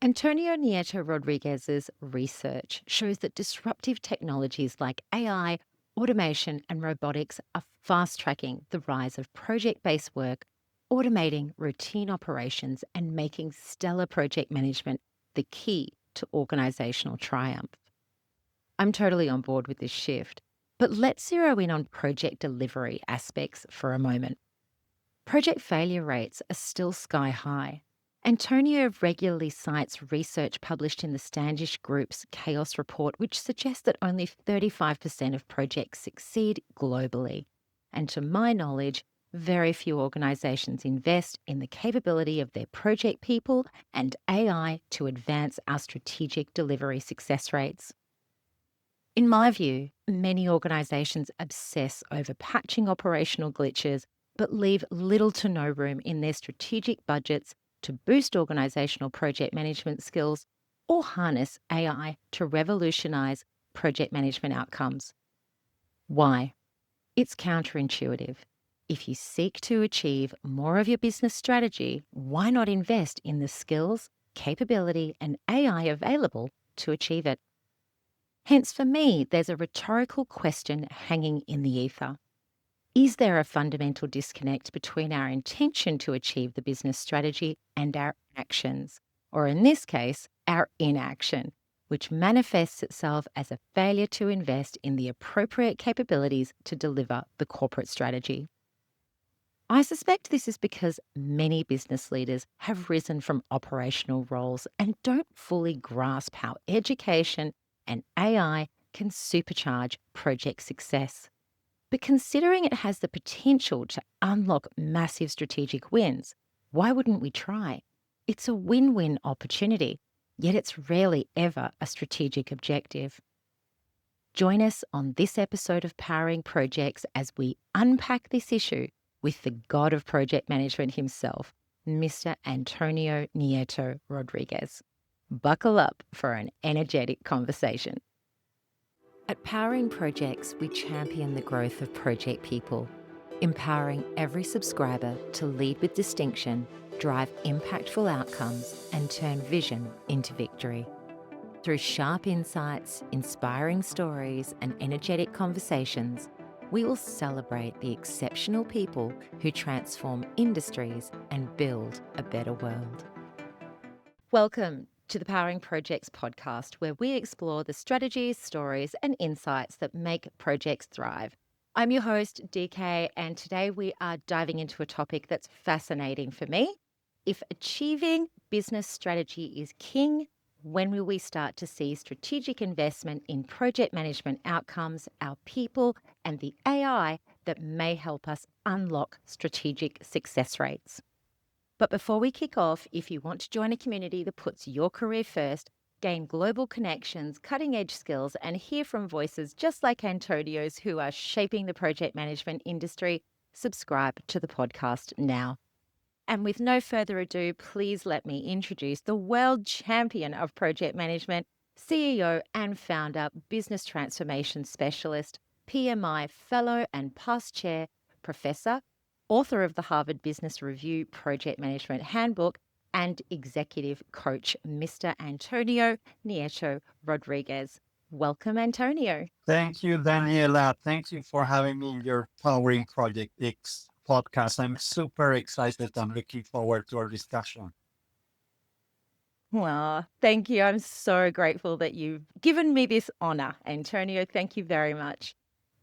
Antonio Nieto Rodriguez's research shows that disruptive technologies like AI, automation, and robotics are fast tracking the rise of project based work, automating routine operations, and making stellar project management the key to organizational triumph. I'm totally on board with this shift, but let's zero in on project delivery aspects for a moment. Project failure rates are still sky high. Antonio regularly cites research published in the Standish Group's Chaos Report, which suggests that only 35% of projects succeed globally. And to my knowledge, very few organisations invest in the capability of their project people and AI to advance our strategic delivery success rates. In my view, many organisations obsess over patching operational glitches but leave little to no room in their strategic budgets to boost organisational project management skills or harness AI to revolutionise project management outcomes. Why? It's counterintuitive. If you seek to achieve more of your business strategy, why not invest in the skills, capability, and AI available to achieve it? Hence, for me, there's a rhetorical question hanging in the ether. Is there a fundamental disconnect between our intention to achieve the business strategy and our actions, or in this case, our inaction, which manifests itself as a failure to invest in the appropriate capabilities to deliver the corporate strategy? I suspect this is because many business leaders have risen from operational roles and don't fully grasp how education and AI can supercharge project success. But considering it has the potential to unlock massive strategic wins, why wouldn't we try? It's a win-win opportunity, yet it's rarely ever a strategic objective. Join us on this episode of Powering ProjeX as we unpack this issue with the god of project management himself, Mr. Antonio Nieto Rodriguez. Buckle up for an energetic conversation. At Powering ProjeX, we champion the growth of project people, empowering every subscriber to lead with distinction, drive impactful outcomes, and turn vision into victory. Through sharp insights, inspiring stories, and energetic conversations, we will celebrate the exceptional people who transform industries and build a better world. Welcome to the Powering ProjeX podcast, where we explore the strategies, stories, and insights that make projects thrive. I'm your host, DK, and today we are diving into a topic that's fascinating for me. If achieving business strategy is king, when will we start to see strategic investment in project management outcomes, our people, and the AI that may help us unlock strategic success rates? But before we kick off, if you want to join a community that puts your career first, gain global connections, cutting-edge skills, and hear from voices just like Antonio's who are shaping the project management industry, subscribe to the podcast now. And with no further ado, please let me introduce the world champion of project management, CEO and founder, business transformation specialist, PMI fellow and past chair, professor, author of the Harvard Business Review Project Management Handbook, and executive coach, Mr. Antonio Nieto Rodriguez. Welcome, Antonio. Thank you, Daniela. Thank you for having me in your Powering Project X podcast. I'm super excited. I'm looking forward to our discussion. Well, thank you. I'm so grateful that you've given me this honor, Antonio. Thank you very much.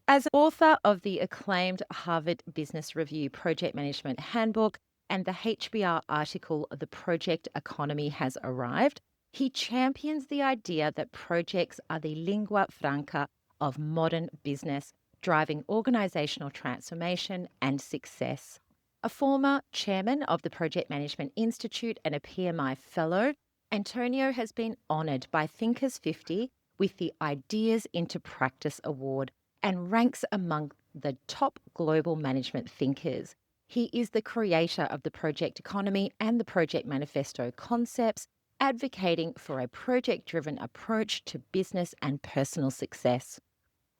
As author of the acclaimed Harvard Business Review Project Management Handbook and the HBR article, The Project Economy Has Arrived, he champions the idea that projects are the lingua franca of modern business, driving organizational transformation and success. A former chairman of the Project Management Institute and a PMI fellow, Antonio has been honored by Thinkers 50 with the Ideas into Practice Award and ranks among the top global management thinkers. He is the creator of the project economy and the project manifesto concepts, advocating for a project-driven approach to business and personal success.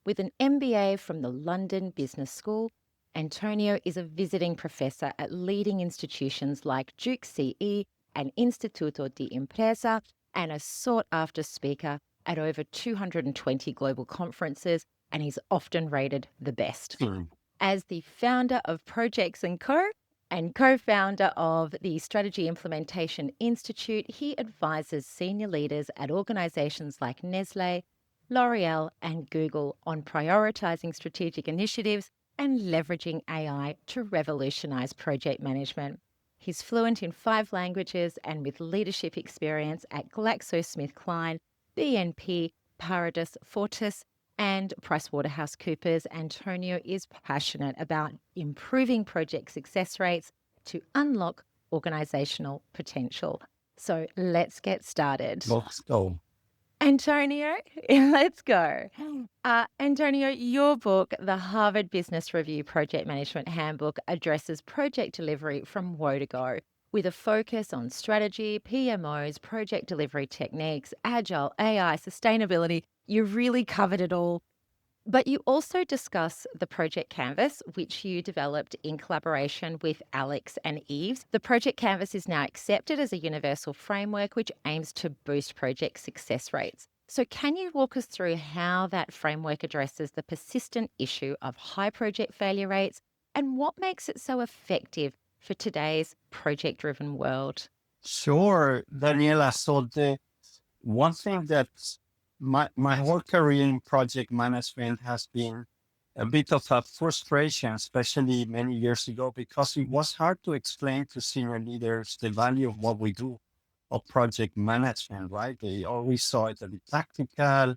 With an MBA from the London Business School, Antonio is a visiting professor at leading institutions like Duke CE an Instituto de Empresa, and a sought-after speaker at over 220 global conferences, and he's often rated the best. As the founder of ProjeX & Co. and co-founder of the Strategy Implementation Institute, he advises senior leaders at organizations like Nestlé, L'Oreal, and Google on prioritizing strategic initiatives and leveraging AI to revolutionize project management. He's fluent in 5 languages and with leadership experience at GlaxoSmithKline, BNP Paribas Fortis, and PricewaterhouseCoopers. Antonio is passionate about improving project success rates to unlock organizational potential. So let's get started. Let's go. Antonio, let's go. Antonio, your book, The Harvard Business Review Project Management Handbook, addresses project delivery from woe to go with a focus on strategy, PMOs, project delivery techniques, agile, AI, sustainability. You really covered it all. But you also discuss the project canvas, which you developed in collaboration with Alex and Eves. The project canvas is now accepted as a universal framework, which aims to boost project success rates. So can you walk us through how that framework addresses the persistent issue of high project failure rates and what makes it so effective for today's project-driven world? Sure, Daniela. So the one thing that my whole career in project management has been a bit of a frustration, especially many years ago, because it was hard to explain to senior leaders the value of what we do of project management, right? They always saw it as tactical,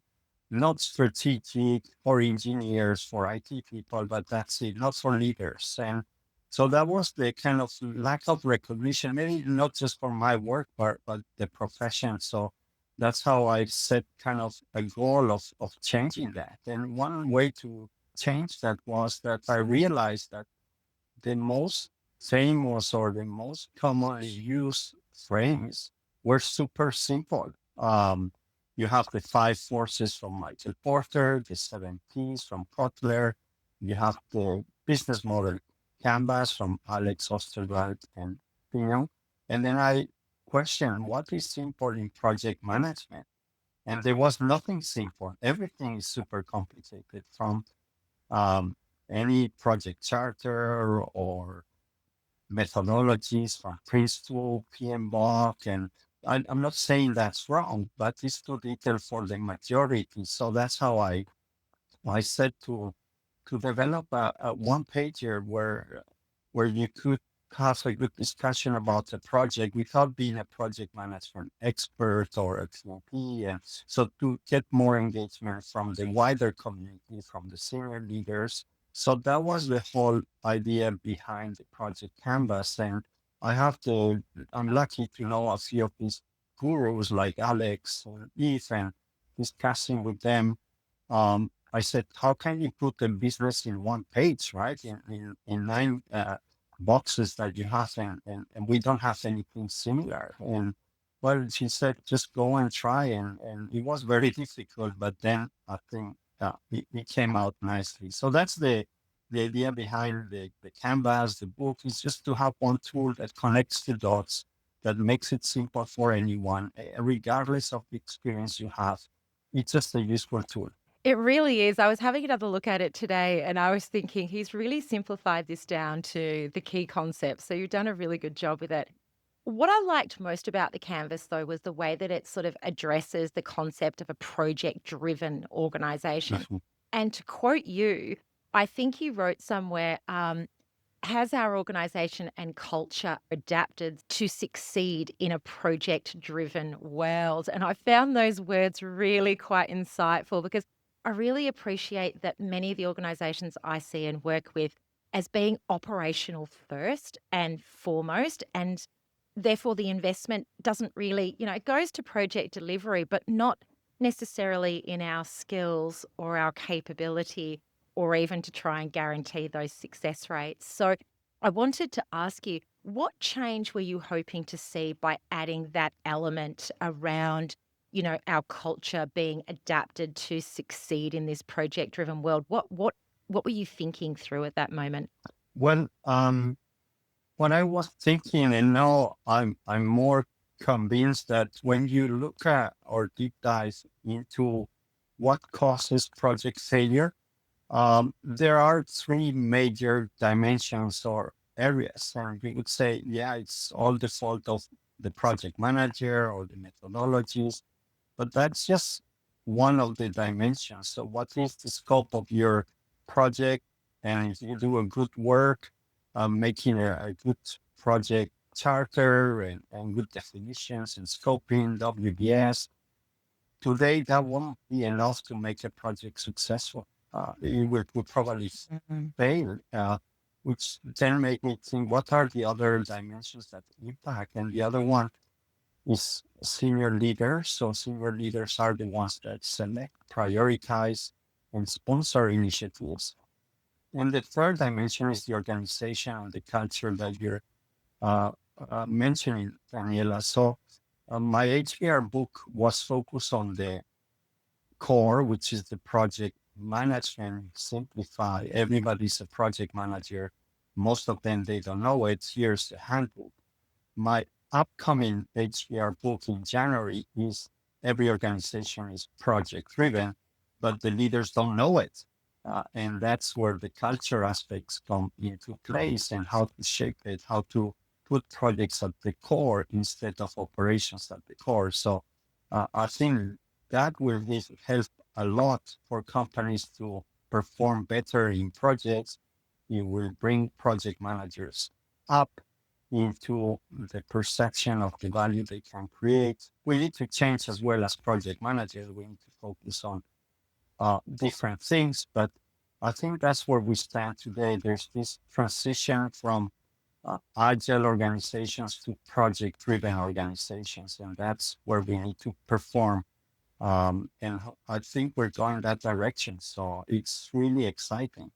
not strategic for engineers, for IT people, but that's it, not for leaders. And so that was the kind of lack of recognition, maybe not just for my work, but the profession. So that's how I set kind of a goal of changing that. And one way to change that was that I realized that the most famous or the most commonly used frames were super simple. You have the 5 forces from Michael Porter, the 7 Ps from Kotler. You have the business model canvas from Alex Osterwald and Pignon. And then I questioned what is simple in project management. And there was nothing simple. Everything is super complicated from um, any project charter or methodologies from Prince2, PMBOK. And I'm not saying that's wrong, but it's too detailed for the majority. So that's how I said to develop a one pager where you could have a good discussion about the project without being a project management expert or a PMP. And so to get more engagement from the wider community, from the senior leaders. So that was the whole idea behind the project canvas. And I'm lucky to know a few of these gurus like Alex or Eve, and discussing with them. I said, how can you put the business in one page, right? In 9 boxes that you have, and we don't have anything similar. And well, she said, just go and try. And it was very difficult, but then I think it came out nicely. So that's the idea behind the canvas, the book, is just to have one tool that connects the dots, that makes it simple for anyone, regardless of the experience you have. It's just a useful tool. It really is. I was having another look at it today and I was thinking he's really simplified this down to the key concepts. So you've done a really good job with it. What I liked most about the canvas, though, was the way that it sort of addresses the concept of a project driven organization. Mhm. And to quote you, I think you wrote somewhere, has our organization and culture adapted to succeed in a project driven world? And I found those words really quite insightful because I really appreciate that many of the organizations I see and work with as being operational first and foremost. And therefore, the investment doesn't really, it goes to project delivery, but not necessarily in our skills or our capability or even to try and guarantee those success rates. So I wanted to ask you, what change were you hoping to see by adding that element around, our culture being adapted to succeed in this project-driven world? What were you thinking through at that moment? Well, what I was thinking, and now I'm more convinced that when you look at or deep dive into what causes project failure, there are three major dimensions or areas, and we would say, yeah, it's all the fault of the project manager or the methodologies, but that's just one of the dimensions. So, what is the scope of your project? And if you do a good work, making a good project charter and good definitions and scoping, WBS, today that won't be enough to make a project successful. It will probably fail, which then make me think, what are the other dimensions that impact? And the other one is senior leaders. So senior leaders are the ones that select, prioritize, and sponsor initiatives. And the third dimension is the organization and the culture that you're uh, mentioning, Daniela. So my HBR book was focused on the core, which is the project management, simplify. Everybody's a project manager. Most of them, they don't know it. Here's the handbook. My upcoming HBR book in January is every organization is project driven, but the leaders don't know it. And that's where the culture aspects come into place and how to shape it, how to put projects at the core instead of operations at the core. So I think that will help a lot for companies to perform better in projects. It will bring project managers up into the perception of the value they can create. We need to change as well as project managers. We need to focus on different things, but I think that's where we stand today. There's this transition from agile organizations to project-driven organizations, and that's where we need to perform. And I think we're going that direction. So it's really exciting.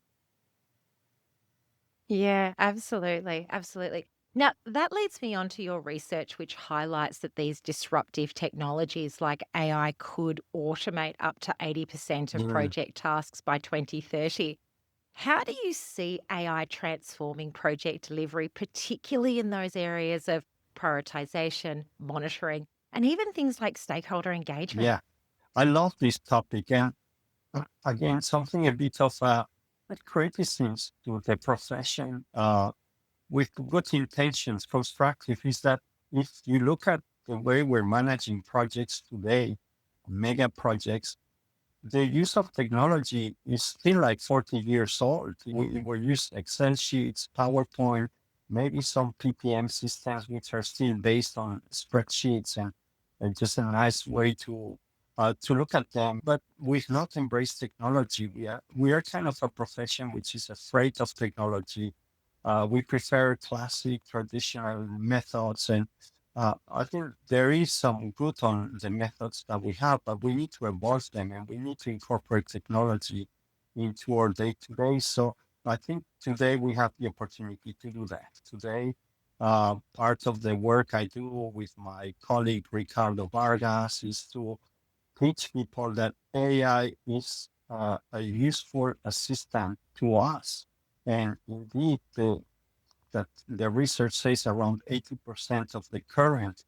Yeah, absolutely. Absolutely. Now, that leads me on to your research, which highlights that these disruptive technologies like AI could automate up to 80% of Mm, project tasks by 2030. How do you see AI transforming project delivery, particularly in those areas of prioritization, monitoring, and even things like stakeholder engagement? yeah, I love this topic. And again, something a bit of a criticism to the profession with good intentions, constructive, is that if you look at the way we're managing projects today, mega projects, the use of technology is still like 40 years old. We use Excel sheets, PowerPoint, maybe some PPM systems, which are still based on spreadsheets and just a nice way to look at them. But we've not embraced technology. We are kind of a profession which is afraid of technology. We prefer classic traditional methods, and I think there is some good on the methods that we have, but we need to evolve them and we need to incorporate technology into our day to day. So I think today we have the opportunity to do that. Today, part of the work I do with my colleague Ricardo Vargas is to teach people that AI is a useful assistant to us. And indeed, that the research says around 80% of the current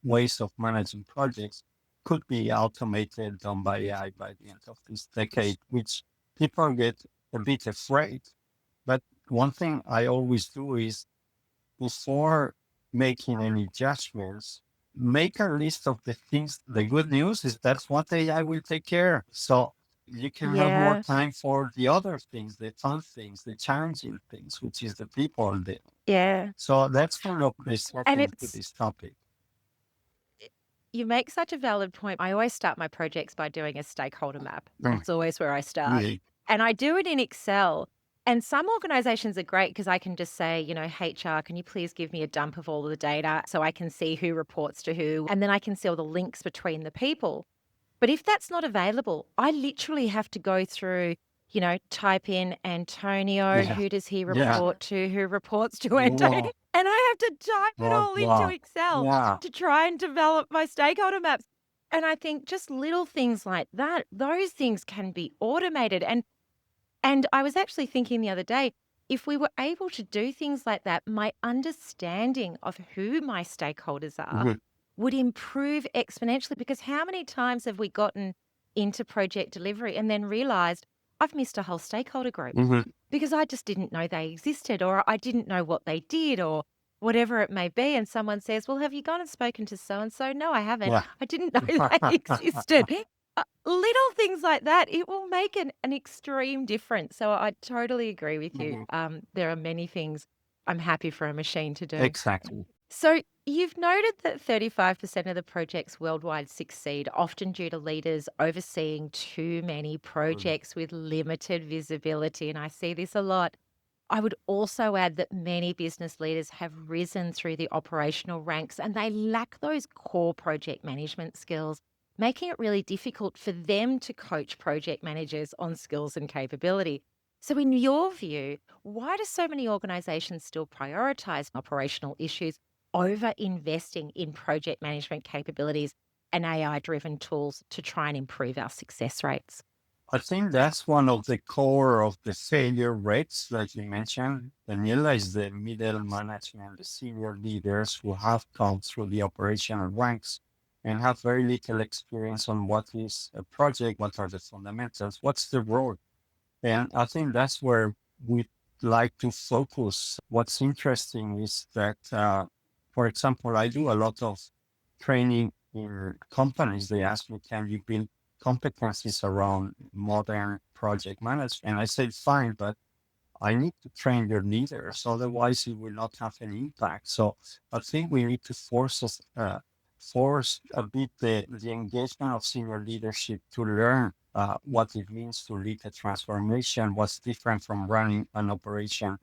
ways of managing projects could be automated, done by AI by the end of this decade, which people get a bit afraid. But one thing I always do is before making any judgments, make a list of the things. The good news is that's what AI will take care. So you can have more Yeah. time for the other things, the fun things, the challenging things, which is the people. Yeah. So that's kind of the And second to it's this topic. You make such a valid point. I always start my projects by doing a stakeholder map. Mm, That's always where I start. yeah, And I do it in Excel. And some organizations are great because I can just say, HR, can you please give me a dump of all of the data so I can see who reports to who? And then I can see all the links between the people. But if that's not available, I literally have to go through, type in Antonio, yeah, who does he yeah. report to, who reports to Antonio, Wow, and I have to type it wow, all into wow. Excel Yeah, to try and develop my stakeholder maps. And I think just little things like that, those things can be automated. And I was actually thinking the other day, if we were able to do things like that, my understanding of who my stakeholders are Mhm. would improve exponentially, because how many times have we gotten into project delivery and then realized I've missed a whole stakeholder group Mhm. because I just didn't know they existed, or I didn't know what they did, or whatever it may be. And someone says, well, have you gone and spoken to so and so? No, I haven't. Yeah. I didn't know they existed. Little things like that, it will make an extreme difference. So I totally agree with you. Mhm. There are many things I'm happy for a machine to do. Exactly. So you've noted that 35% of the projects worldwide succeed, often due to leaders overseeing too many Mm. projects with limited visibility. And I see this a lot. I would also add that many business leaders have risen through the operational ranks and they lack those core project management skills, making it really difficult for them to coach project managers on skills and capability. So, in your view, why do so many organizations still prioritize operational issues over investing in project management capabilities and AI driven tools to try and improve our success rates? I think that's one of the core of the failure rates that you mentioned. Daniela is the middle management, the senior leaders who have come through the operational ranks and have very little experience on what is a project, what are the fundamentals, what's the role. And I think that's where we like to focus. What's interesting is that, for example, I do a lot of training in companies. They ask me, can you build competencies around modern project management? And I say, fine, but I need to train your leaders. Otherwise, it will not have any impact. So I think we need to force a bit the engagement of senior leadership to learn what it means to lead a transformation, what's different from running an operation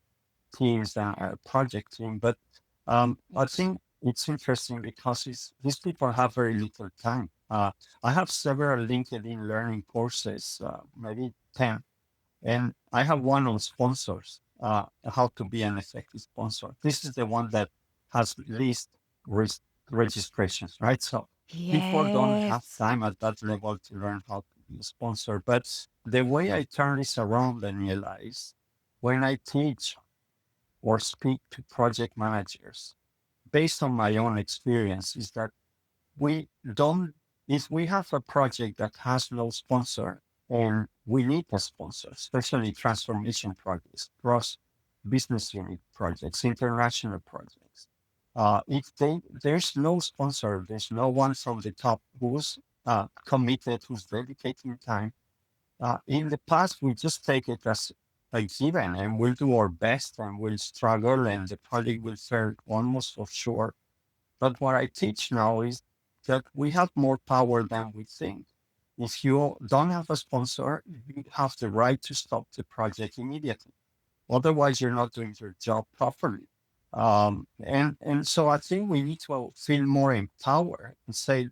teams than a project team. But I think it's interesting because these people have very little time. I have several LinkedIn learning courses, maybe 10, and I have one on sponsors, how to be an effective sponsor. This is the one that has least risk registrations, right? So people don't have Yes. time at that level to learn how to be a sponsor. But the way I turn this around, Daniela, is when I teach or speak to project managers, based on my own experience, is that we don't, if we have a project that has no sponsor and we need a sponsor, especially transformation projects, cross business unit projects, international projects. There's no sponsor, there's no one from the top who's committed, who's dedicating time. In the past, we just take it as a given and we'll do our best and we'll struggle and the project will fail almost for sure. But what I teach now is that we have more power than we think. If you don't have a sponsor, you have the right to stop the project immediately. Otherwise, you're not doing your job properly. And so I think we need to feel more empowered and say,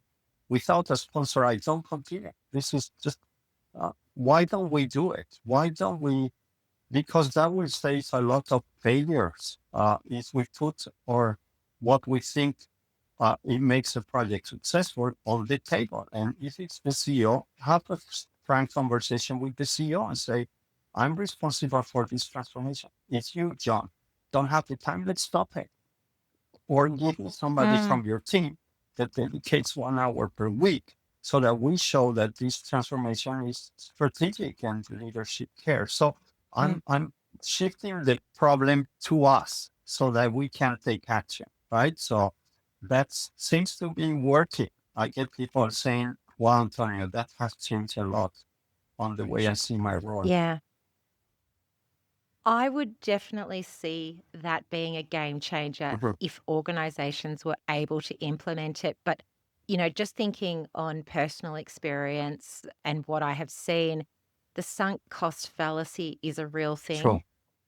without a sponsor, I don't continue. This is just, why don't we do it? Why don't we? Because that will save a lot of failures if we put or what we think it makes a project successful on the table. And if it's the CEO, have a frank conversation with the CEO and say, I'm responsible for this transformation. It's you, John. Don't have the time, let's stop it. Or give me somebody Mm, from your team that dedicates 1 hour per week so that we show that this transformation is strategic and leadership cares. So mm. I'm shifting the problem to us so that we can take action, right? So that seems to be working. I get people saying, wow, Antonio, that has changed a lot on the way I see my role. Yeah. I would definitely see that being a game changer Mhm. if organizations were able to implement it. But, you know, just thinking on personal experience and what I have seen, the sunk cost fallacy is a real thing. Sure.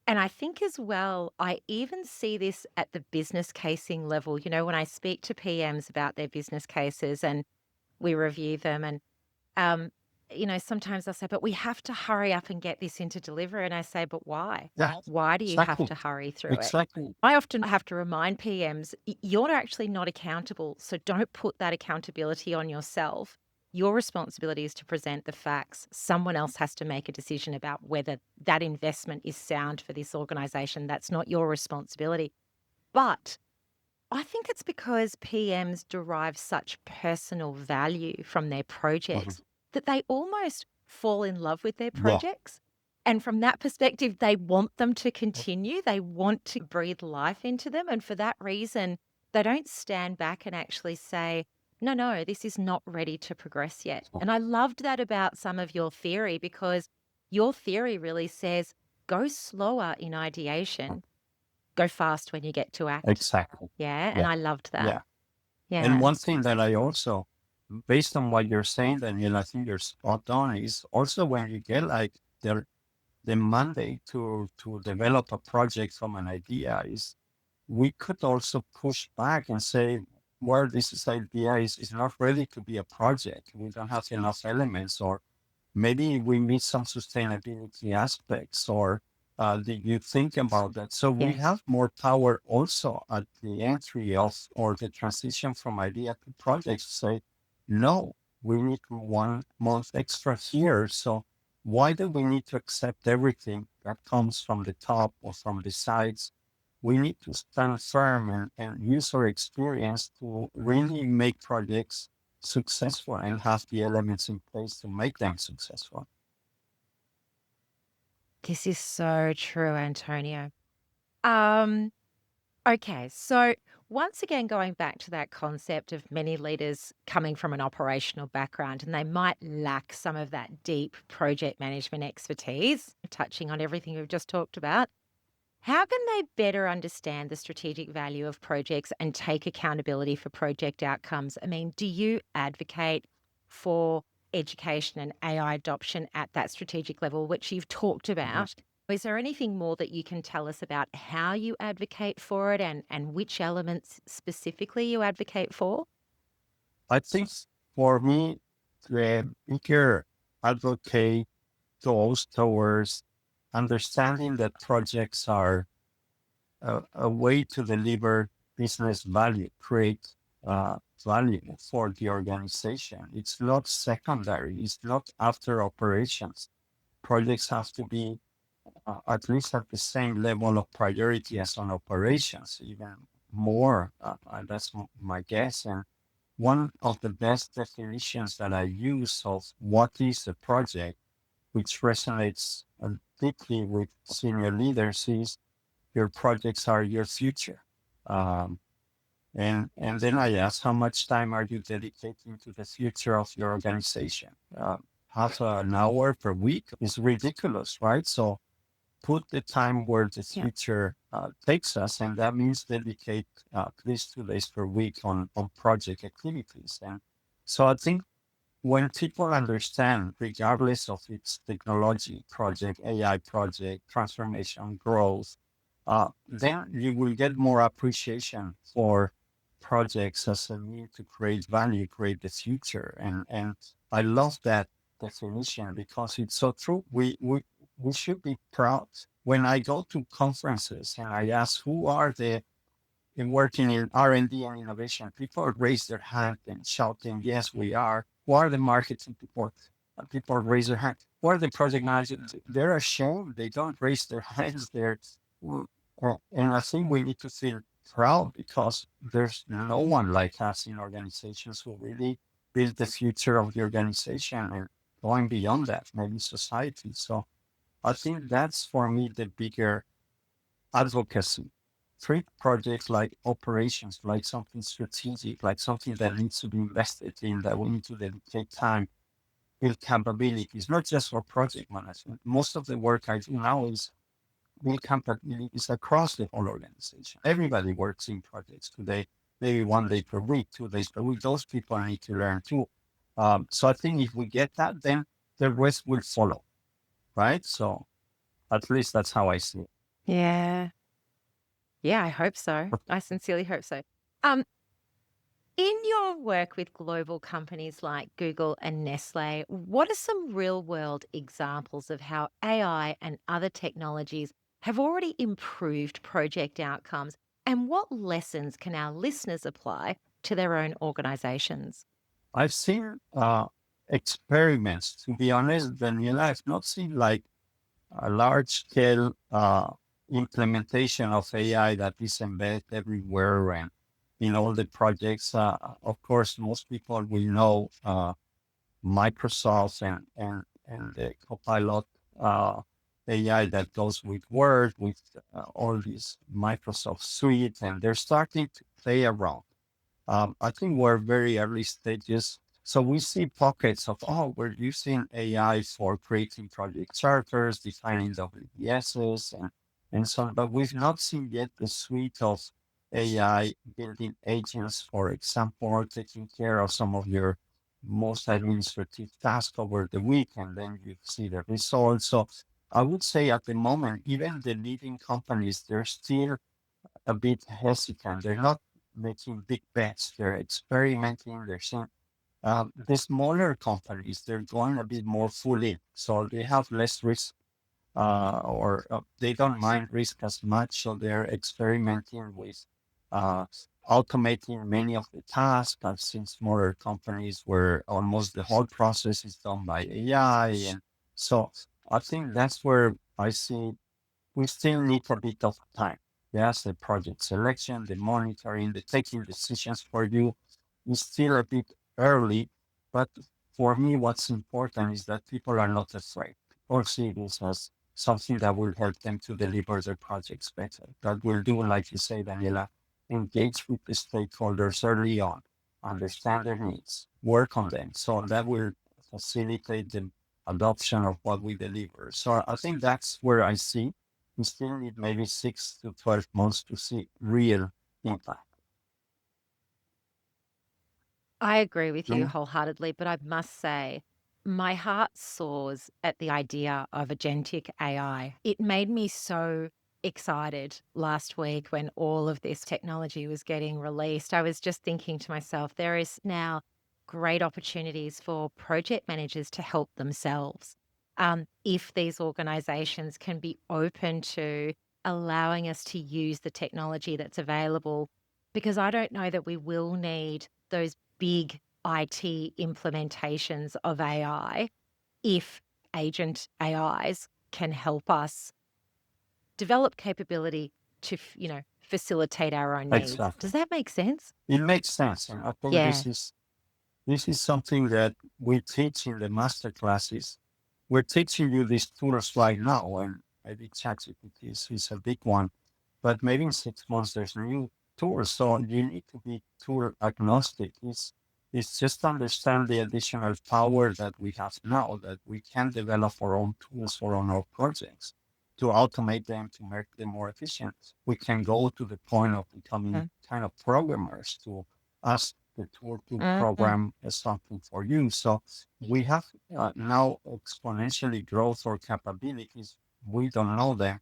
And I think as well, I even see this at the business casing level. You know, when I speak to PMs about their business cases and we review them, and um, you know, sometimes I say, but we have to hurry up and get this into delivery. And I say, but why? Yeah, Why do you have exactly. to hurry through it? Exactly. I often have to remind PMs, you're actually not accountable. So don't put that accountability on yourself. Your responsibility is to present the facts. Someone else has to make a decision about whether that investment is sound for this organization. That's not your responsibility. But I think it's because PMs derive such personal value from their Mhm. projects that they almost fall in love with their Yeah, projects. And from that perspective, they want them to continue. They want to breathe life into them. And for that reason, they don't stand back and actually say, no, no, this is not ready to progress yet. And I loved that about some of your theory because your theory really says go slower in ideation, go fast when you get to act. exactly. Yeah, and Yeah, I loved that. yeah. And Yeah. one thing that I also, based on what you're saying, Daniel, I think you're spot on, is also when you get like the mandate to develop a project from an idea is we could also push back and say, where this idea is not ready to be a project. We don't have enough elements, or maybe we miss some sustainability aspects, or did you think about that? So we Yes. have more power also at the entry of or the transition from idea to project to say, no, we need 1 month extra here. So why do we need to accept everything that comes from the top or from the sides? We need to stand firm and use our experience to really make projects successful and have the elements in place to make them successful. This is so true, Antonio. Um, okay, so once again, going back to that concept of many leaders coming from an operational background and they might lack some of that deep project management expertise, touching on everything we've just talked about. How can they better understand the strategic value of projects and take accountability for project outcomes? I mean, do you advocate for education and AI adoption at that strategic level, which you've talked Mhm. about? Is there anything more that you can tell us about how you advocate for it and which elements specifically you advocate for? I think for me, the bigger advocate goes towards understanding that projects are a way to deliver business value, create value for the organization. It's not secondary, it's not after operations. Projects have to be at least at the same level of priority as on operations, even more. That's my guess. And one of the best definitions that I use of what is a project, which resonates deeply with senior leaders, is your projects are your future. Um, and then I ask, how much time are you dedicating to the future of your organization? Half an hour per week is ridiculous, right? So put the time where the Yeah. future takes us, and that means dedicate at least 2 days per week on project activities. And so I think when people understand, regardless of its technology project, AI project, transformation, growth, then you will get more appreciation for projects as a means to create value, create the future. And I love that definition because it's so true. We should be proud. When I go to conferences and I ask who are the in working in R&D and innovation, people raise their hand and shouting, yes, we are. Who are the marketing people? People raise their hand. Who are the project managers? They're ashamed. They don't raise their hands. And I think we need to feel proud because there's no one like us in organizations who really build the future of the organization and going beyond that, maybe society. So I think that's for me the bigger advocacy. Treat projects like operations, like something strategic, like something that needs to be invested in, that we need to dedicate time, build capabilities, not just for project management. Most of the work I do now is build capabilities across the whole organization. Everybody works in projects today, maybe 1 day per week, 2 days per week. Those people need to learn too. So I think if we get that, then the rest will follow, right? So at least that's how I see it. Yeah. Yeah, I hope so. I sincerely hope so. Um, In your work with global companies like Google and Nestle, what are some real world examples of how AI and other technologies have already improved project outcomes? And what lessons can our listeners apply to their own organizations? I've seen experiments. To be honest, Daniela, I've not seen like a large scale implementation of AI that is embedded everywhere and in all the projects. Of course, most people will know Microsoft and the Copilot uh, AI that goes with Word, with all these Microsoft suite, and they're starting to play around. I think we're very early stages. So we see pockets of, oh, we're using AI for creating project charters, defining WBSs, and so on. But we've not seen yet the suite of AI building agents, for example, taking care of some of your most administrative tasks over the week, and then you see the results. So I would say at the moment, even the leading companies, they're still a bit hesitant. They're not making big bets. They're experimenting. They're seeing the smaller companies. They're going a bit more full in, so they have less risk, or they don't mind risk as much. So they're experimenting with uh, automating many of the tasks. I've seen smaller companies where almost the whole process is done by AI, and so I think that's where I see we still need a bit of time. Yes, the project selection, the monitoring, the taking decisions for you is still a bit early. But for me, what's important is that people are not afraid. People see this as something that will help them to deliver their projects better. That will do, like you say, Daniela, engage with the stakeholders early on, understand their needs, work on them. So that will facilitate the adoption of what we deliver. So I think that's where I see we still need maybe 6 to 12 months to see real impact. I agree with you Mm, wholeheartedly, but I must say, my heart soars at the idea of agentic AI. It made me so excited last week when all of this technology was getting released. I was just thinking to myself, there is now great opportunities for project managers to help themselves. If these organizations can be open to allowing us to use the technology that's available, because I don't know that we will need those big IT implementations of AI if agent AIs can help us develop capability to, facilitate our own needs. exactly. Does that make sense? It makes sense. And I think Yeah. this is something that we teach in the master classes. We're teaching you these tools right now, and maybe ChatGPT is a big one, but maybe in 6 months there's new tools. So you need to be tool agnostic. It's just understand the additional power that we have now, that we can develop our own tools for on our projects to automate them, to make them more efficient. We can go to the point of becoming Mm, kind of programmers to ask the tool to mm. program something for you. So we have now exponentially growth or capabilities. We don't know them.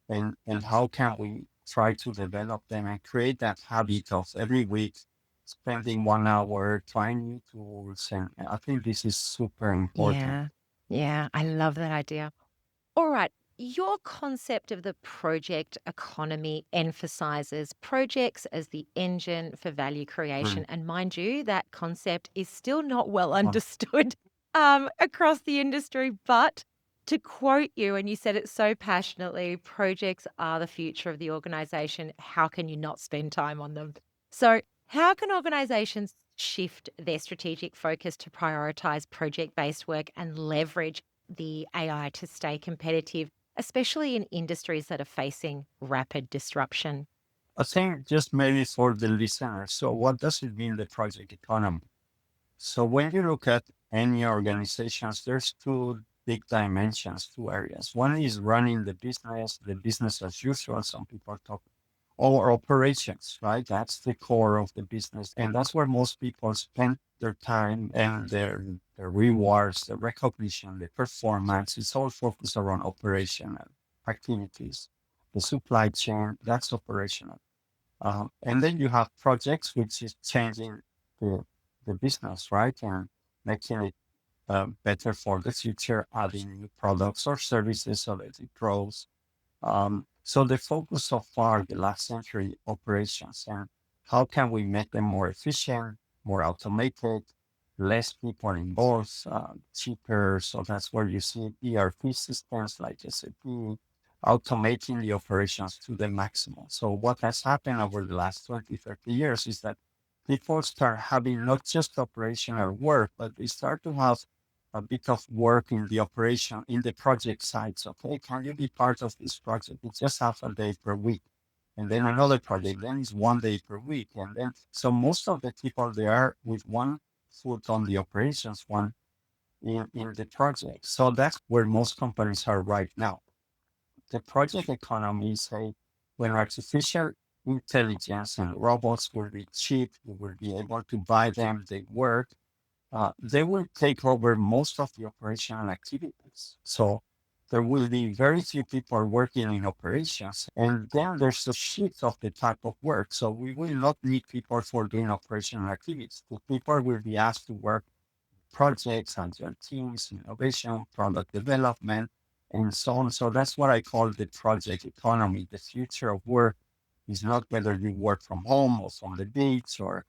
And how can we try to develop them and create that habit of every week spending 1 hour trying new tools? And I think this is super important. Yeah. Yeah. I love that idea. All right. Your concept of the project economy emphasizes projects as the engine for value Mm, creation. And mind you, that concept is still not well mm, understood across the industry. But to quote you, and you said it so passionately, projects are the future of the organization. How can you not spend time on them? So, how can organizations shift their strategic focus to prioritize project based work and leverage the AI to stay competitive, especially in industries that are facing rapid disruption? I think just maybe for the listener. So what does it mean, the project economy? So when you look at any organizations, there's two big dimensions, two areas. One is running the business as usual. Some people talk or operations, right? That's the core of the business. And that's where most people spend their time and their rewards, the recognition, the performance. It's all focused around operational activities. The supply chain, that's operational. And then you have projects, which is changing the, the business, right? And making it better for the future, adding new products or services so that it grows. So the focus so far, the last century operations, and how can we make them more efficient, more automated, less people involved, cheaper. So that's where you see ERP systems like SAP automating the operations to the maximum. So what has happened over the last 20, 30 years is that people start having not just operational work, but they start to have a bit of work in the operation, in the project side. So, okay, can you be part of this project? It's just half a day per week. And then another project, then it's 1 day per week. And then, so most of the people, they are with one foot on the operations, one in the project. So that's where most companies are right now. The project economy is when artificial intelligence and robots will be cheap, you will be able to buy them, they work, they will take over most of the operational activities. So there will be very few people working in operations. And then there's a shift of the type of work. So we will not need people for doing operational activities. The people will be asked to work projects, agile teams, innovation, product development, and so on. So that's what I call the project economy. The future of work is not whether you work from home or from the beach or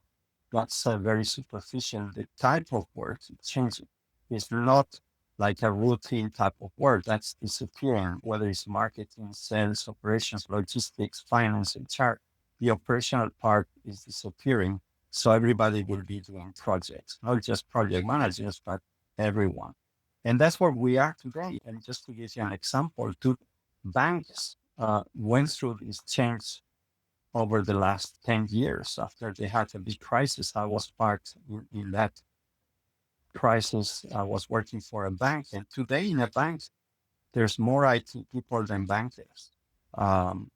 that's very superficial. The type of work is changing. It's not like a routine type of work that's disappearing, whether it's marketing, sales, operations, logistics, finance, HR. The operational part is disappearing. So everybody will be doing projects, not just project managers, but everyone. And that's where we are today. And just to give you an example, two banks went through this change over the last 10 years after they had a big crisis. I was part in that crisis. I was working for a bank, and today in a bank, there's more IT people than bankers. Um,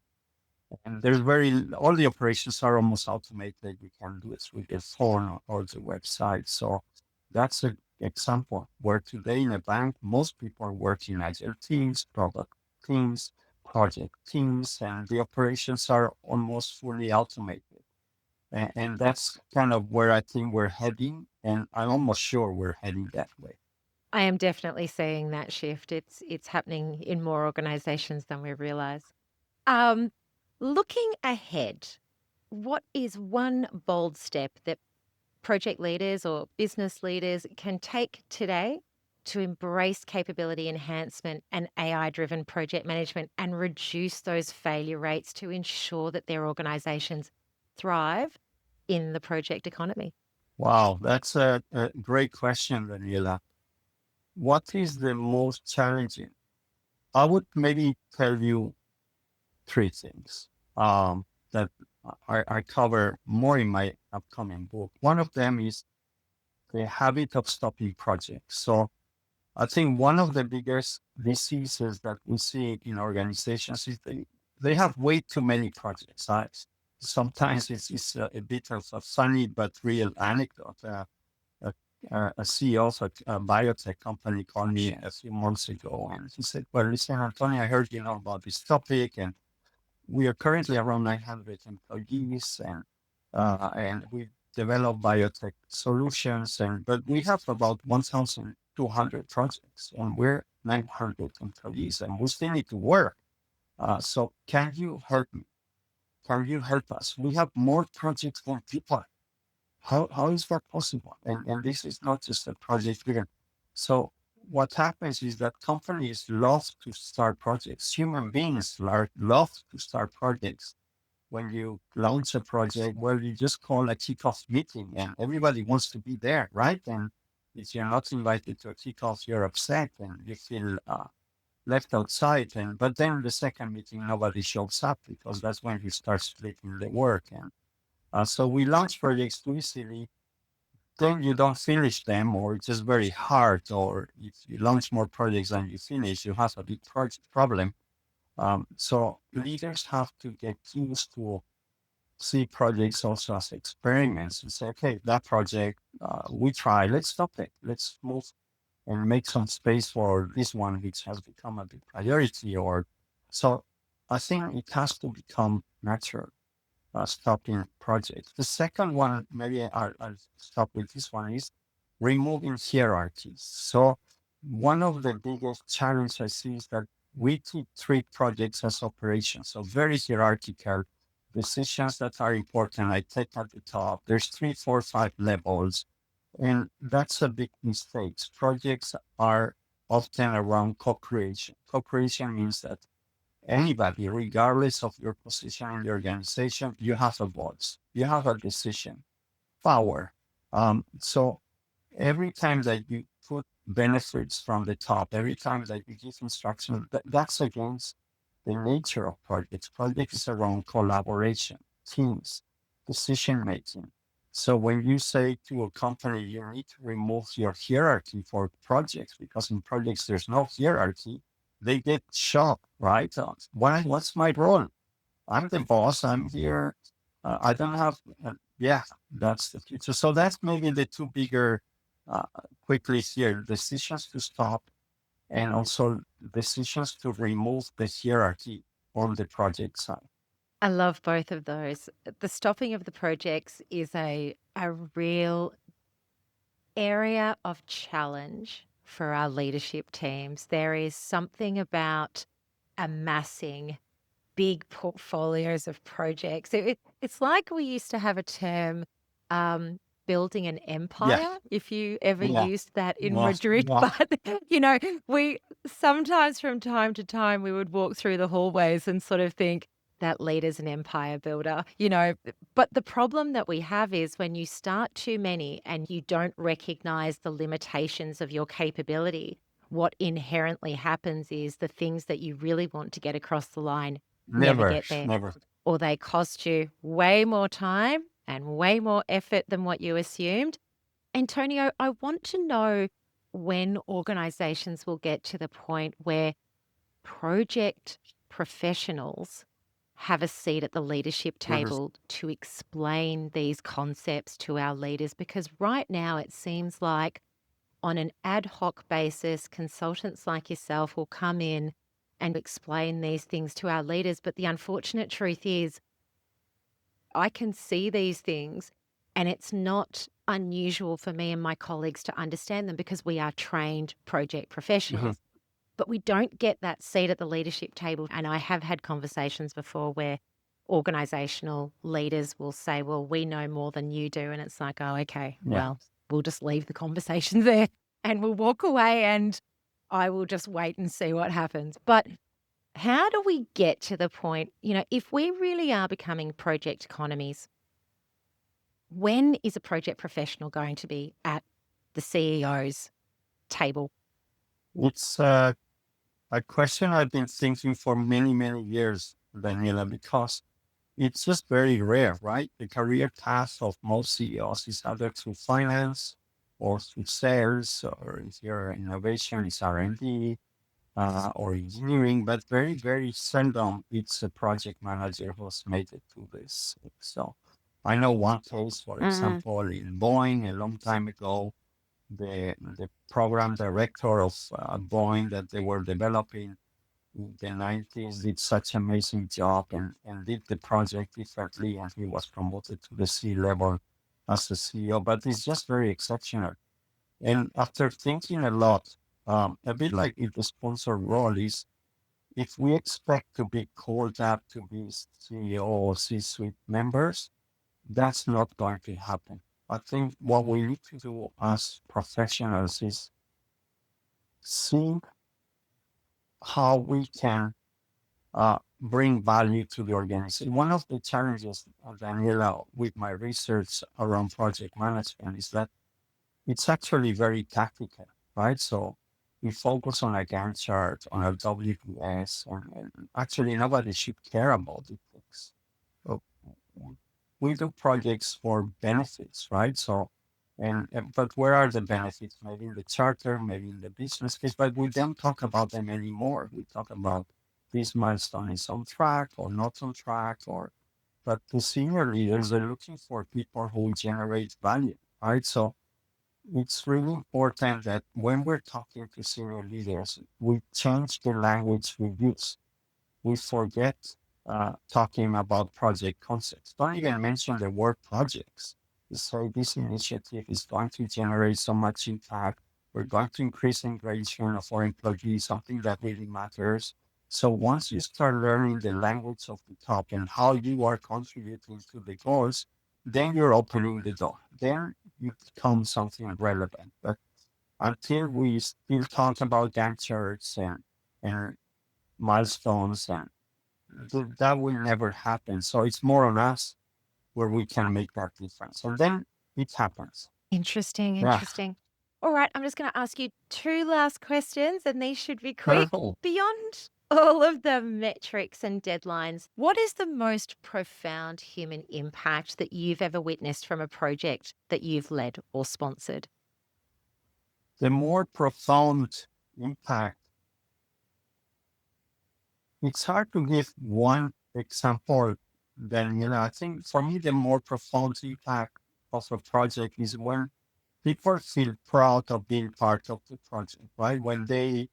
and there's all the operations are almost automated. You can do it through the phone or the website. So that's an example where today in a bank, most people are working agile teams, product teams, project teams, and the operations are almost fully automated. And that's kind of where I think we're heading. And I'm almost sure we're heading that way. I am definitely seeing that shift. It's happening in more organizations than we realize. Um, Looking ahead, what is one bold step that project leaders or business leaders can take today to embrace capability enhancement and AI-driven project management and reduce those failure rates to ensure that their organizations thrive in the project economy? Wow, that's a great question, Daniela. What is the most challenging? I would maybe tell you three things that I cover more in my upcoming book. One of them is the habit of stopping projects. So I think one of the biggest diseases that we see in organizations is they have way too many projects. Sometimes it's a bit of a funny but real anecdote. A, a CEO of a biotech company called me a few months ago and he said, well, listen, Antonio, I heard you know about this topic and we are currently around 900 employees and we develop biotech solutions but we have about 1,200 projects and we're 900 employees and we still need to work. So can you help me? Can you help us? We have more projects than people. How is that possible? And this is not just a project driven. So what happens is that companies love to start projects. Human beings love to start projects. When you launch a project, well, you just call a kickoff meeting and everybody wants to be there, right? And if you're not invited to a kickoff, you're upset and you feel left outside. But then the second meeting, nobody shows up because that's when you start splitting the work. And so we launch projects too easily, then you don't finish them, or it's just very hard. Or if you launch more projects than you finish, you have a big project problem. So leaders have to get used to see projects also as experiments and say, okay, that project we try, let's stop it, let's move and make some space for this one, which has become a big priority. Or so I think it has to become natural stopping projects. The second one, maybe I'll stop with this one, is removing hierarchies. So one of the biggest challenges I see is that we treat projects as operations, so very hierarchical decisions that are important. I take at the top. There's three, four, five levels. And that's a big mistake. Projects are often around co-creation. Co-creation means that anybody, regardless of your position in the organization, you have a voice, you have a decision, power. So every time that you put benefits from the top, every time that you give instructions, that's against the nature of projects. Projects are around collaboration, teams, decision making. So when you say to a company, you need to remove your hierarchy for projects, because in projects there's no hierarchy, they get shocked, right? What's my role? I'm the boss. I'm here. I don't have. Yeah, that's the future. So that's maybe the two bigger uh, quickly here: decisions to stop, and also decisions to remove the hierarchy on the project side. I love both of those. The stopping of the projects is a real area of challenge for our leadership teams. There is something about amassing big portfolios of projects. It's like we used to have a term, building an Yeah, empire, if you ever yeah, used that in well, Madrid. well, But, you know, we sometimes from time to time, we would walk through the hallways and sort of think, that leader's an empire builder, you know. But the problem that we have is when you start too many and you don't recognize the limitations of your capability, what inherently happens is the things that you really want to get across the line never never, get there, never. or they cost you way more time and way more effort than what you assumed. Antonio, I want to know when organizations will get to the point where project professionals have a seat at the leadership Mhm. table to explain these concepts to our leaders, because right now it seems like on an ad hoc basis, consultants like yourself will come in and explain these things to our leaders. But the unfortunate truth is, I can see these things, and it's not unusual for me and my colleagues to understand them because we are trained project Mhm. professionals. But we don't get that seat at the leadership table. And I have had conversations before where organizational leaders will say, well, we know more than you do. And it's like, oh, okay, Yeah, well, we'll just leave the conversation there and we'll walk away and I will just wait and see what happens. But how do we get to the point, if we really are becoming project economies, when is a project professional going to be at the CEO's table? it's a question I've been thinking for many, many years, Daniela, because it's just very rare, right? The career path of most CEOs is either through finance or through sales, or if you're innovation, it's R&D or engineering, but very, very seldom it's a project manager who's made it to this. So I know one case, for Mm. example, in Boeing a long time ago, the program director of Boeing that they were developing in the 90s did such amazing job and did the project differently, and he was promoted to the C level as a CEO. But it's just very exceptional. And after thinking a lot, a bit like if the sponsor role is, if we expect to be called up to be CEO or C-suite members, that's not going to happen. I think what we need to do as professionals is see how we can bring value to the organization. One of the challenges, Daniela, with my research around project management is that it's actually very tactical, right? So we focus on a Gantt chart, on a WPS, and actually nobody should care about the things. So we do projects for benefits, right? So, but where are the benefits? Maybe in the charter, maybe in the business case, but we don't talk about them anymore. We talk about this milestone is on track or not on track, or but the senior leaders are looking for people who generate value, right? So it's really important that when we're talking to senior leaders, we change the language we use. We forget talking about project concepts. Don't even mention the word projects. So this initiative is going to generate so much impact. We're going to increase engagement of our employees, something that really matters. So once you start learning the language of the top and how you are contributing to the goals, then you're opening the door. Then you become something relevant. But until we still talk about Gantt charts and milestones, and that will never happen. So it's more on us where we can make that difference. And then it happens. Interesting, Yeah. interesting. All right, I'm just going to ask you two last questions, and these should be quick. Cool. Beyond all of the metrics and deadlines, what is the most profound human impact that you've ever witnessed from a project that you've led or sponsored? The more profound impact, it's hard to give one example. Then, I think for me, the more profound impact of a project is when people feel proud of being part of the project, right? When they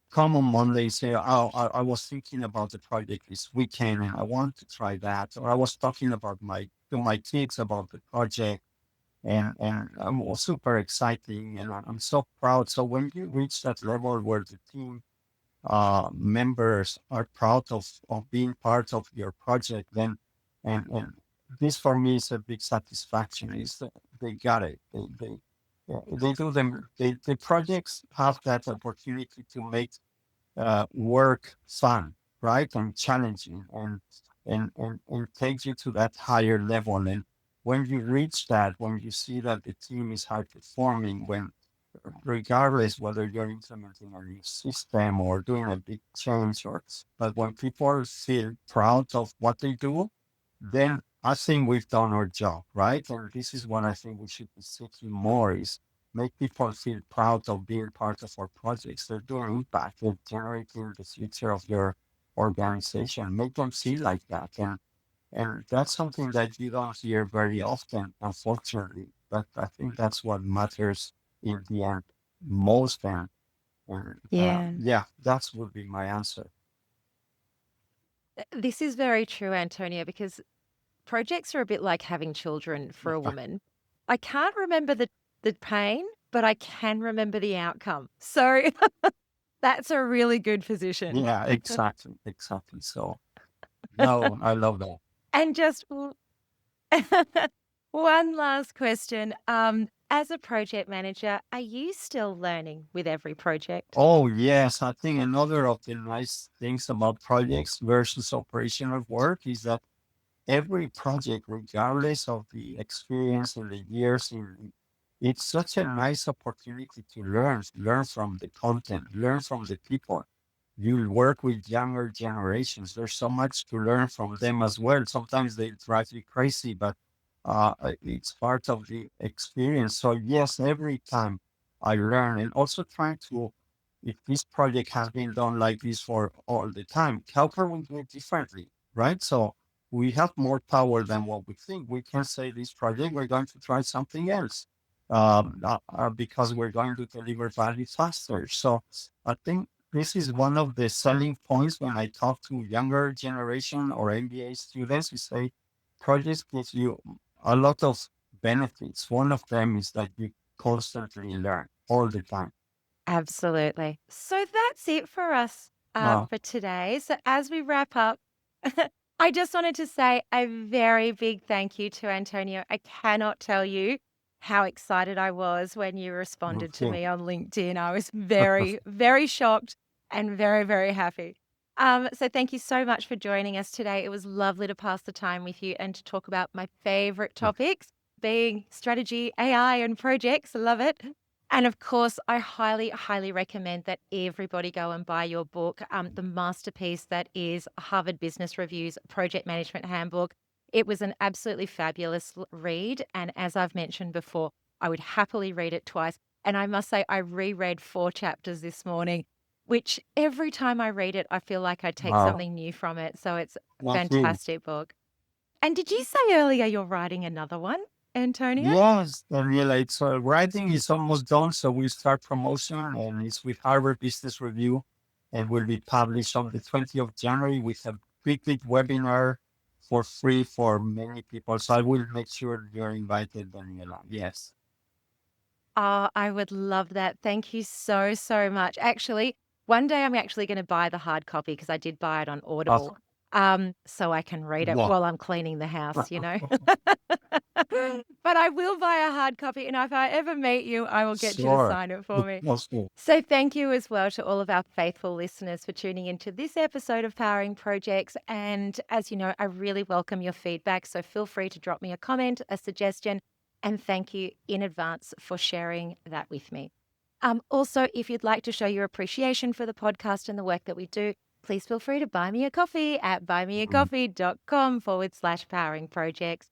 come on Monday and say, "Oh, I was thinking about the project this weekend and I want to try that," or I was talking about to my kids about the project, and I'm super exciting and I'm so proud. So when you reach that level where the team members are proud of being part of your project, then and this for me is a big satisfaction. Is that they got it. Yeah, they do them. The projects have that opportunity to make work fun, right, and challenging, and takes you to that higher level. And when you reach that, when you see that the team is high performing, when regardless whether you're implementing a new system or doing a big change, but when people feel proud of what they do, then I think we've done our job, right? And this is what I think we should be seeking more is make people feel proud of being part of our projects. They're doing impact, they're generating the future of your organization. Make them feel like that. And that's something that you don't hear very often, unfortunately. But I think that's what matters in the end most. And Yeah. yeah, that would be my answer. This is very true, Antonio, because projects are a bit like having children for a woman. I can't remember the pain, but I can remember the outcome. So that's a really good position. Yeah, exactly. Exactly. So, no, I love that. And just one last question. As a project manager, are you still learning with every project? Oh, yes. I think another of the nice things about projects versus operational work is that every project, regardless of the experience and the years it's such a nice opportunity to learn from the content, learn from the people. You work with younger generations. There's so much to learn from them as well. Sometimes they drive you crazy, but it's part of the experience. So yes, every time I learn, and also trying to, if this project has been done like this for all the time, how can we do it differently, right? So we have more power than what we think. We can say this project, we're going to try something else because we're going to deliver value faster. So I think this is one of the selling points when I talk to younger generation or MBA students. We say projects gives you a lot of benefits. One of them is that you constantly learn all the time. Absolutely. So that's it for us Wow. for today. So as we wrap up, I just wanted to say a very big thank you to Antonio. I cannot tell you how excited I was when you responded to Okay. me on LinkedIn. I was very, very shocked and very, very happy. So thank you so much for joining us today. It was lovely to pass the time with you and to talk about my favorite topics, being strategy, AI, and projects. Love it. And of course, I highly, highly recommend that everybody go and buy your book, the masterpiece that is Harvard Business Review's Project Management Handbook. It was an absolutely fabulous read. And as I've mentioned before, I would happily read it twice. And I must say, I reread 4 chapters this morning, which every time I read it, I feel like I take Wow. something new from it. So it's a Not really. fantastic book. And did you say earlier you're writing another one, Antonio? Yes, Daniela, it's writing is almost done, so we start promotion, and it's with Harvard Business Review, and will be published on the 20th of January with a big webinar for free for many people. So I will make sure you're invited, Daniela. Yes, Oh, I would love that. Thank you so, so much. Actually, one day I'm actually going to buy the hard copy because I did buy it on Audible. awesome. so I can read it Wow. while I'm cleaning the house, you know. But I will buy a hard copy, and if I ever meet you, I will get you to Sure. sign it for me. Okay. So thank you as well to all of our faithful listeners for tuning into this episode of Powering ProjeX. And as you know, I really welcome your feedback. So feel free to drop me a comment, a suggestion, and thank you in advance for sharing that with me. Also, if you'd like to show your appreciation for the podcast and the work that we do, please feel free to buy me a coffee at buymeacoffee.com/powering projects.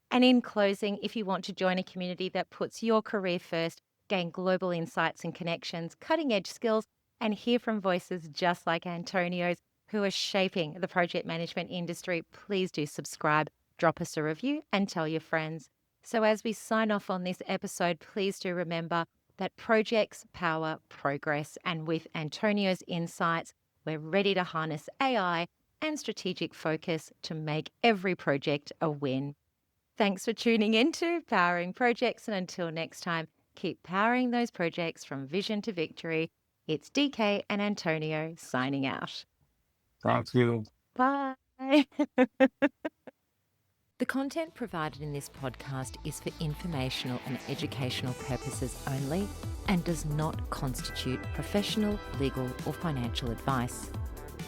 And in closing, if you want to join a community that puts your career first, gain global insights and connections, cutting edge skills, and hear from voices just like Antonio's who are shaping the project management industry, please do subscribe, drop us a review, and tell your friends. So as we sign off on this episode, please do remember that projects power progress. And with Antonio's insights, we're ready to harness AI and strategic focus to make every project a win. Thanks for tuning into Powering ProjeX, and until next time, keep powering those projects from vision to victory. It's DK and Antonio signing out. Thank you. Bye. The content provided in this podcast is for informational and educational purposes only and does not constitute professional, legal, or financial advice.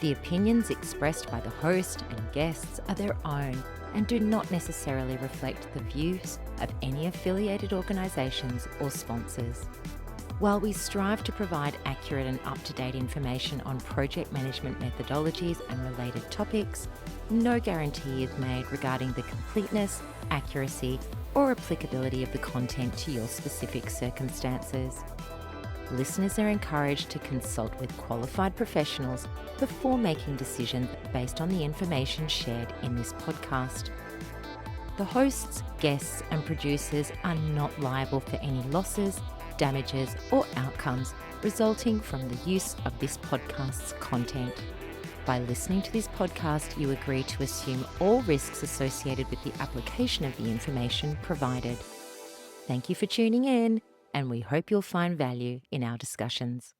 The opinions expressed by the host and guests are their own and do not necessarily reflect the views of any affiliated organisations or sponsors. While we strive to provide accurate and up-to-date information on project management methodologies and related topics, no guarantee is made regarding the completeness, accuracy, or applicability of the content to your specific circumstances. Listeners are encouraged to consult with qualified professionals before making decisions based on the information shared in this podcast. The hosts, guests, and producers are not liable for any losses, damages, or outcomes resulting from the use of this podcast's content. By listening to this podcast, you agree to assume all risks associated with the application of the information provided. Thank you for tuning in, and we hope you'll find value in our discussions.